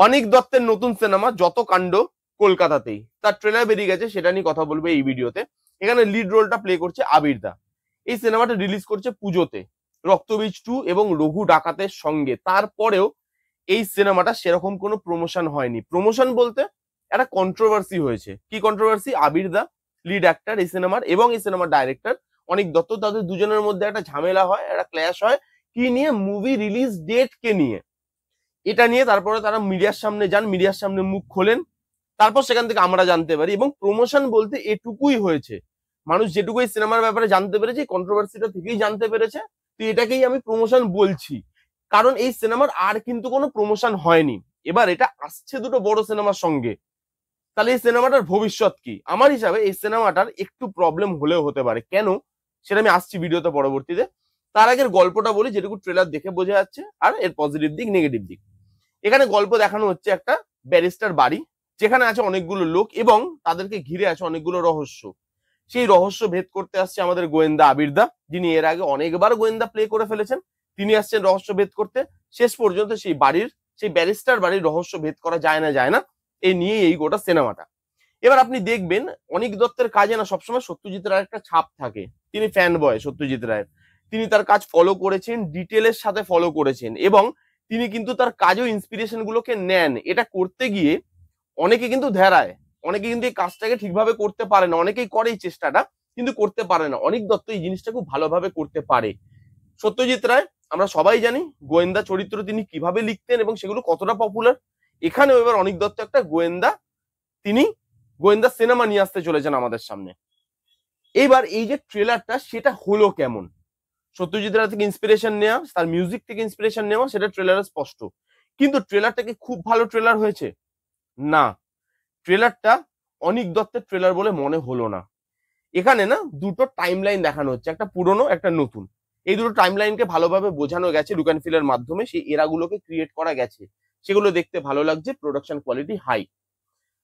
অনিক দত্তের নতুন সিনেমা যত কাণ্ড কলকাতাতেই, তার ট্রেলার বেরিয়ে গেছে, সেটা নিয়ে কথা বলবো এই ভিডিওতে। এখানে লিড রোলটা প্লে করছে আবির দা। এই সিনেমাটা রিলিজ করছে পুজোতে রক্তবীজ 2 এবং রঘু ডাকাতের সঙ্গে। তারপরেও এই সিনেমাটা সেরকম কোনো প্রমোশন হয়নি। প্রমোশন বলতে একটা কন্ট্রোভার্সি হয়েছে। কি কন্ট্রোভার্সি? আবির দা লিড অ্যাক্টর এই সিনেমার এবং এই সিনেমার ডাইরেক্টর অনিক দত্ত, তাদের দুজনের মধ্যে একটা ঝামেলা হয়, একটা ক্ল্যাশ হয়। কি নিয়ে? মুভি রিলিজ ডেট কে নিয়ে। এটা নিয়ে তারপরে তারা মিডিয়ার সামনে যান, মিডিয়ার সামনে মুখ খোলেন। তারপর সেখান থেকে আমরা জানতে পারি, এবং প্রমোশন বলতে এটুকুই হয়েছে। মানুষ যেটুকু এই সিনেমার ব্যাপারে জানতে পেরেছে, কন্ট্রোভার্সিটা থেকেই জানতে পেরেছে। তো এটাকেই আমি প্রমোশন বলছি, কারণ এই সিনেমার আর কিন্তু কোনো প্রমোশন হয়নি। এবার এটা আসছে দুটো বড় সিনেমার সঙ্গে, তাহলে এই সিনেমাটার ভবিষ্যৎ কি? আমার হিসাবে এই সিনেমাটার একটু প্রবলেম হলেও হতে পারে। কেন? সেটা আমি আসছি ভিডিওতে পরবর্তীতে। তার আগের গল্পটা বলি, যেটুকু ট্রেলার দেখে বোঝা যাচ্ছে, আর এর পজিটিভ দিক নেগেটিভ দিক। এখানে গল্প দেখানো হচ্ছে একটা ব্যারিস্টার বাড়ি, যেখানে আছে অনেকগুলো লোক এবং তাদেরকে ঘিরে আছে অনেকগুলো রহস্য। সেই রহস্য ভেদ করতে আসছে আমাদের গোয়েন্দা আবির দা, যিনি এর আগে অনেকবার গোয়েন্দা প্লে করে ফেলেছেন। তিনি আসছেন রহস্য ভেদ করতে। শেষ পর্যন্ত সেই ব্যারিস্টার বাড়ির রহস্য ভেদ করা যায় না এই নিয়ে এই গোটা সিনেমাটা। এবার আপনি দেখবেন অনিক দত্তের কাজে না সবসময় সত্যজিৎ রায়ের একটা ছাপ থাকে। তিনি ফ্যান বয় সত্যজিৎ রায়ের। তিনি তার কাজ ফলো করেছেন, ডিটেলের সাথে ফলো করেছেন, এবং তিনি কিন্তু তার কাজেও ইন্সপিরেশন গুলোকে নেন। এটা করতে গিয়ে অনেকে কিন্তু ধেরায়, অনেকে কিন্তু এই কাজটাকে ঠিকভাবে করতে পারে না। অনেকেই করে এই চেষ্টাটা, কিন্তু করতে পারে না। অনিক দত্ত এই জিনিসটা খুব ভালোভাবে করতে পারে। সত্যজিৎ রায় আমরা সবাই জানি গোয়েন্দা চরিত্র তিনি কিভাবে লিখতেন এবং সেগুলো কতটা পপুলার। এখানেও এবার অনিক দত্ত একটা গোয়েন্দা, তিনি গোয়েন্দা সিনেমা নিয়ে আসতে চলেছেন আমাদের সামনে। এইবার এই যে ট্রেলারটা, সেটা হলো কেমন? সত্যজিৎ রায় থেকে ইন্সপিরেশন নেওয়া, তার মিউজিক থেকে ইন্সপিরেশন নেওয়া, সেটা ট্রেলারে স্পষ্ট। কিন্তু ট্রেলারটা কি খুব ভালো ট্রেলার হয়েছে? না, ট্রেলারটা অনিক দত্তের ট্রেলার বলে মনে হলো না। এখানে না দুটো টাইম লাইন দেখানো হচ্ছে, একটা পুরনো একটা নতুন। এই দুটো টাইম লাইনকে ভালোভাবে বোঝানো গেছে লুক অ্যান্ড ফিলের মাধ্যমে, সেই এরাগুলোকে ক্রিয়েট করা গেছে। সেগুলো দেখতে ভালো লাগছে, প্রোডাকশন কোয়ালিটি হাই।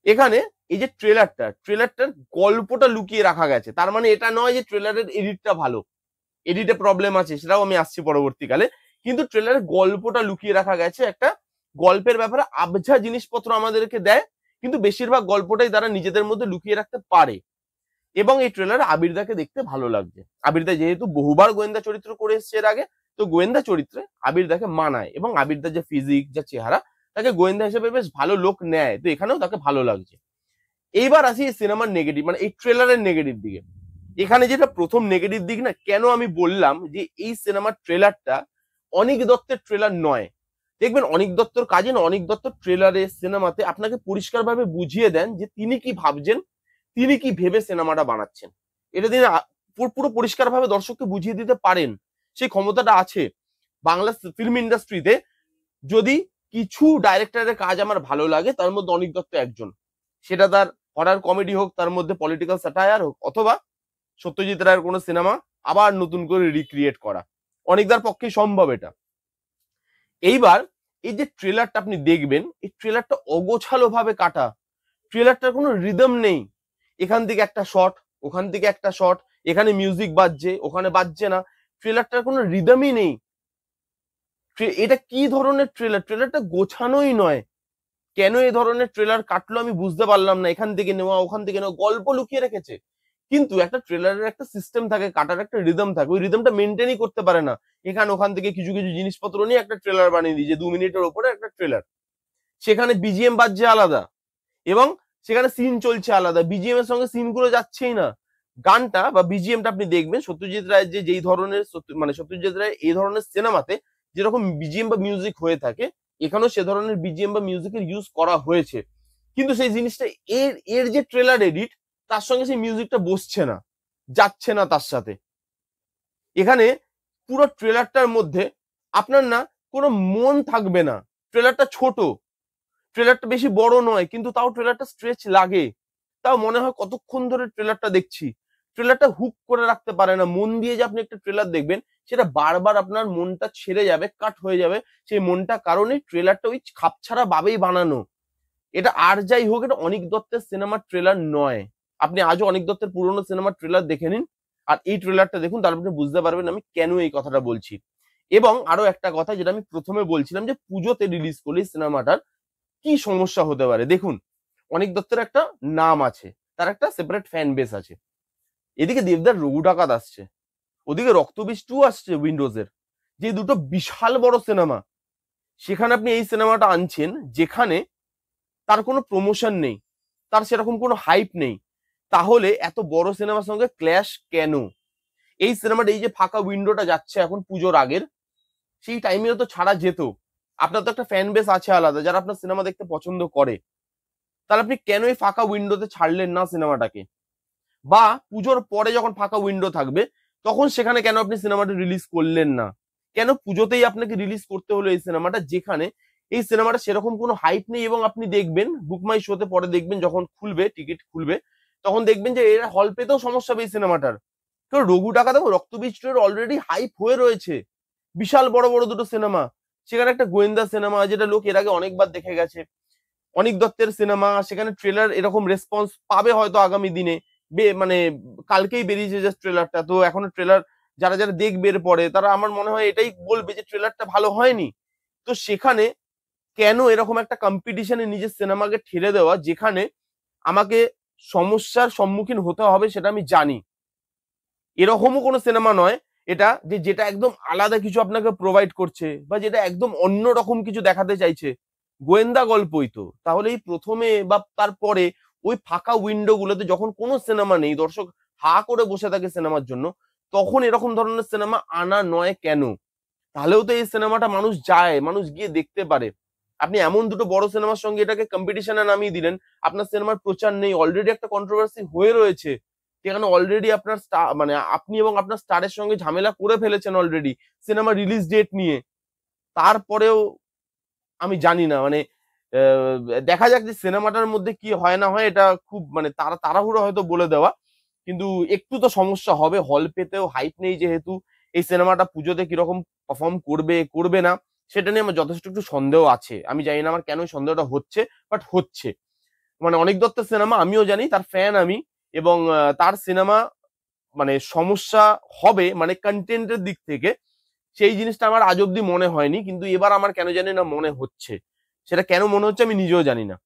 এখানে এই যে ট্রেলারটার গল্পটা লুকিয়ে রাখা গেছে। তার মানে এটা নয় যে ট্রেলারের এডিটটা ভালো, এডিটে প্রবলেম আছে, সেটাও আমি আসছি পরবর্তীকালে। কিন্তু ট্রেলারের গল্পটা লুকিয়ে রাখা গেছে। একটা গল্পের ব্যাপারে আবঝা জিনিসপত্র আমাদেরকে দেয়, কিন্তু বেশিরভাগ গল্পটাই তারা নিজেদের মধ্যে লুকিয়ে রাখতে পারে। এবং এই ট্রেলারে আবিরদাকে দেখতে ভালো লাগছে। আবিরদা যেহেতু বহুবার গোয়েন্দা চরিত্র করে এসছে এর আগে, তো গোয়েন্দা চরিত্রে আবিরদাকে মানায়, এবং আবিরদার যে ফিজিক, যা চেহারা, তাকে গোয়েন্দা হিসেবে বেশ ভালো লোক নেয়। তো এখানেও তাকে ভালো লাগছে। এইবার আসি এই সিনেমার নেগেটিভ, মানে এই ট্রেলারের নেগেটিভ দিকে। এখানে যেটা প্রথম নেগেটিভ দিক না, কেন আমি বললাম যে এই সিনেমার ট্রেলারটা অনিক দত্তের ট্রেলার নয়। দেখবেন অনিক দত্তর কাজে না, অনিক দত্তর ট্রেলারে সিনেমাতে আপনাকে পরিষ্কারভাবে বুঝিয়ে দেন যে তিনি কি ভাবছেন, তিনি কি ভেবে সিনেমাটা বানাচ্ছেন। এটা তিনি পুরো পরিষ্কারভাবে দর্শককে বুঝিয়ে দিতে পারেন। সেই ক্ষমতাটা আছে বাংলা ফিল্ম ইন্ডাস্ট্রিতে। যদি কিছু ডাইরেক্টরের কাজ আমার ভালো লাগে, তার মধ্যে অনিক দত্ত একজন। সেটা তার হরার কমেডি হোক, তার মধ্যে পলিটিক্যাল স্যাটায়ার হোক, অথবা সত্যজিৎ রায়ের কোনো সিনেমা আবার নতুন করে রিক্রিয়েট করা, অনেকদার পক্ষে সম্ভব এটা। এইবার এই যে ট্রেলারটা আপনি দেখবেন, এই ট্রেলারটা অগোছালো ভাবে কাটা। ট্রেলারটার কোনো রিদম নেই। এখান থেকে একটা শট, ওখান থেকে একটা শট, এখানে মিউজিক বাজছে, ওখানে বাজছে না। ট্রেলারটার কোনো রিদমই নেই। এটা কি ধরনের ট্রেলার? ট্রেলারটা গোছানোই নয়। কেন এ ধরনের ট্রেলার কাটলো আমি বুঝতে পারলাম না। এখান থেকে নেওয়া, ওখান থেকে নেওয়া, গল্প লুকিয়ে রেখেছে। কিন্তু একটা ট্রেলারের একটা সিস্টেম থাকে, কাটার একটা রিদম থাকে, ওই রিদমটা মেনটেনই করতে পারে না। এখানে ওখান থেকে কিছু কিছু জিনিসপত্র নিয়ে একটা ট্রেলার বানিয়ে দিয়েছে, 2 মিনিটের উপরে একটা ট্রেলার। সেখানে বিজিএম বাজছে আলাদা, এবং সেখানে সিন চলছে আলাদা, বিজিএম এর সঙ্গে সিন গুলো যাচ্ছেই না। গানটা বা বিজিএমটা আপনি দেখবেন সত্যজিৎ রায়ের যেই ধরনের, মানে সত্যজিৎ রায় এই ধরনের সিনেমাতে যেরকম বিজিএম বা মিউজিক হয়ে থাকে, এখানেও সে ধরনের বিজিএম বা মিউজিকের ইউজ করা হয়েছে। কিন্তু সেই জিনিসটা এর এর যে ট্রেলার এডিট, তার সঙ্গে সেই মিউজিকটা বসছে না, যাচ্ছে না তার সাথে। এখানে পুরো ট্রেলারটার মধ্যে আপনার না কোনো মন থাকবে না। ট্রেলারটা ছোট, ট্রেলারটা বেশি বড় নয়, কিন্তু তাও ট্রেলারটা স্ট্রেচ লাগে। তাও মনে হয় কতক্ষণ ধরে ট্রেলারটা দেখছি। ট্রেলারটা হুক করে রাখতে পারে না। মন দিয়ে যে আপনি একটা ট্রেলার দেখবেন, সেটা বারবার আপনার মনটা ছেড়ে যাবে, কাট হয়ে যাবে। সেই মনটা কারণে ট্রেলারটা ওই খাপছাড়া ভাবেই বানানো। এটা আর যাই হোক, এটা অনিক দত্তের সিনেমার ট্রেলার নয়। আপনি আজও অনিক দত্তের পুরোনো সিনেমার ট্রেলার দেখে নিন, আর এই ট্রেলারটা দেখুন, তাহলে আপনি বুঝতে পারবেন আমি কেন এই কথাটা বলছি। এবং আরো একটা কথা, যেটা আমি প্রথমে বলছিলাম, যে পুজোতে রিলিজ করলে সিনেমাটার কি সমস্যা হতে পারে? দেখুন, অনিক দত্তের একটা নাম আছে, তার একটা সেপারেট ফ্যান বেস আছে। এদিকে দেবদার রঘু ডাকাত আসছে, ওদিকে রক্তবীজ 2 আসছে উইন্ডোজের, যে দুটো বিশাল বড় সিনেমা। সেখানে আপনি এই সিনেমাটা আনছেন যেখানে তার কোনো প্রমোশন নেই, তার সেরকম কোনো হাইপ নেই। তাহলে এত বড় সিনেমার সঙ্গে ক্ল্যাশ কেন? এই সিনেমাটা এই যে ফাঁকা উইন্ডোটা যাচ্ছে এখন পুজোর আগের, সেই টাইমেও তো ছাড়া যেত। আপনার তো একটা ফ্যান বেস আছে আলাদা, যারা আপনার সিনেমা দেখতে পছন্দ করে। তাহলে আপনি কেন এই ফাঁকা উইন্ডোতে ছাড়লেন না সিনেমাটাকে? বা পুজোর পরে যখন ফাঁকা উইন্ডো থাকবে, তখন সেখানে কেন আপনি সিনেমাটা রিলিজ করলেন না? কেন পুজোতেই আপনাকে রিলিজ করতে হলো এই সিনেমাটা, যেখানে এই সিনেমাটা সেরকম কোনো হাইপ নেই? এবং আপনি দেখবেন বুক মাই শোতে পরে দেখবেন, যখন খুলবে টিকিট খুলবে, তখন দেখবেন যে এরা হল পেতেও সমস্যা হবে এই সিনেমাটার। কারণ রঘু টাকা দেবো, রক্তবীজ 2 এর অলরেডি হাইপ হয়ে রয়েছে, বিশাল বড় বড় দুটো সিনেমা। সেখানে একটা গোয়েন্দা সিনেমা, যেটা লোক এর আগে অনেকবার দেখে গেছে। অনিক দত্তের সিনেমা, সেখানে ট্রেলার এরকম রেসপন্স পাবে হয়তো আগামী দিনে। মানে কালকেই বেরিয়েছে জাস্ট ট্রেলারটা, তো এখনো ট্রেলার যারা যারা দেখবে এর পরে, তারা আমার মনে হয় এটাই বলবে যে ট্রেলারটা ভালো হয়নি। তো সেখানে কেন এরকম একটা কম্পিটিশনে নিজের সিনেমাকে ঠেলে দেওয়া, যেখানে আমাকে সমস্যার সম্মুখীন হতে হবে সেটা আমি জানি। এরকমও কোনো সিনেমা নয় এটা, যে যেটা একদম আলাদা কিছু আপনাকে প্রোভাইড করছে, বা যেটা একদম অন্যরকম কিছু দেখাতে চাইছে। গোয়েন্দা গল্পই তো। তাহলে এই প্রথমে বা তারপরে ওই ফাঁকা উইন্ডো গুলোতে যখন কোনো সিনেমা নেই, দর্শক হা করে বসে থাকে সিনেমার জন্য, তখন এরকম ধরনের সিনেমা আনা নয় কেন? তাহলেও তো এই সিনেমাটা মানুষ যায়, মানুষ গিয়ে দেখতে পারে। আপনি এমন দুটো বড় সিনেমার সঙ্গে এটাকে কম্পিটিশনে নামিয়ে দিলেন, আপনার সিনেমার প্রচার নেই, অলরেডি একটা কন্ট্রোভার্সি হয়ে রয়েছে, সেখানে অলরেডি আপনার স্টার, মানে আপনি এবং আপনার স্টারের সঙ্গে ঝামেলা করে ফেলেছেন অলরেডি সিনেমা রিলিজ ডেট নিয়ে। তারপরেও আমি জানি না, মানে দেখা যাক যে সিনেমাটার মধ্যে কি হয় না হয়, এটা খুব মানে তাড়াহুড়ো হয়তো বলে দেওয়া, কিন্তু একটু তো সমস্যা হবে। হল পেতেও হাইপ নেই যেহেতু, এই সিনেমাটা পুজোতে কিরকম পারফর্ম করবে করবে না সেটা নিয়ে আমার যথেষ্ট একটু সন্দেহ আছে। আমি জানি না আমার কেন এই সন্দেহটা হচ্ছে, বাট হচ্ছে। মানে অনিক দত্তের সিনেমা আমিও জানি, তার ফ্যান আমি, এবং তার সিনেমা মানে সমস্যা হবে মানে কন্টেন্টের দিক থেকে, সেই জিনিসটা আমার আজ অব্দি মনে হয়নি, কিন্তু এবার আমার কেন জানি না মনে হচ্ছে। সেটা কেন মনে হচ্ছে আমি নিজেও জানি না।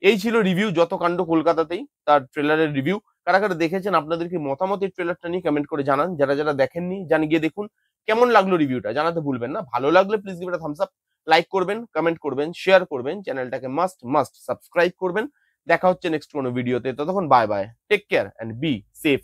এই ছিল রিভিউ, যত কাণ্ড কলকাতাতেই, তার ট্রেলারের রিভিউ। কারা কারা দেখেছেন, আপনাদের কি মতামত এই ট্রেলারটা নিয়ে কমেন্ট করে জানান। যারা যারা দেখেননি, জানি গিয়ে দেখুন। কেমন লাগলো রিভিউটা জানাতে ভুলবেন না। ভালো লাগলে please give it a Thums up, like করবেন, কমেন্ট করবেন, শেয়ার করবেন, চ্যানেলটাকে মাস্ট মাস্ট সাবস্ক্রাইব করবেন। দেখা হচ্ছে নেক্সট কোনো ভিডিওতে, ততক্ষণ bye bye, take care and be safe.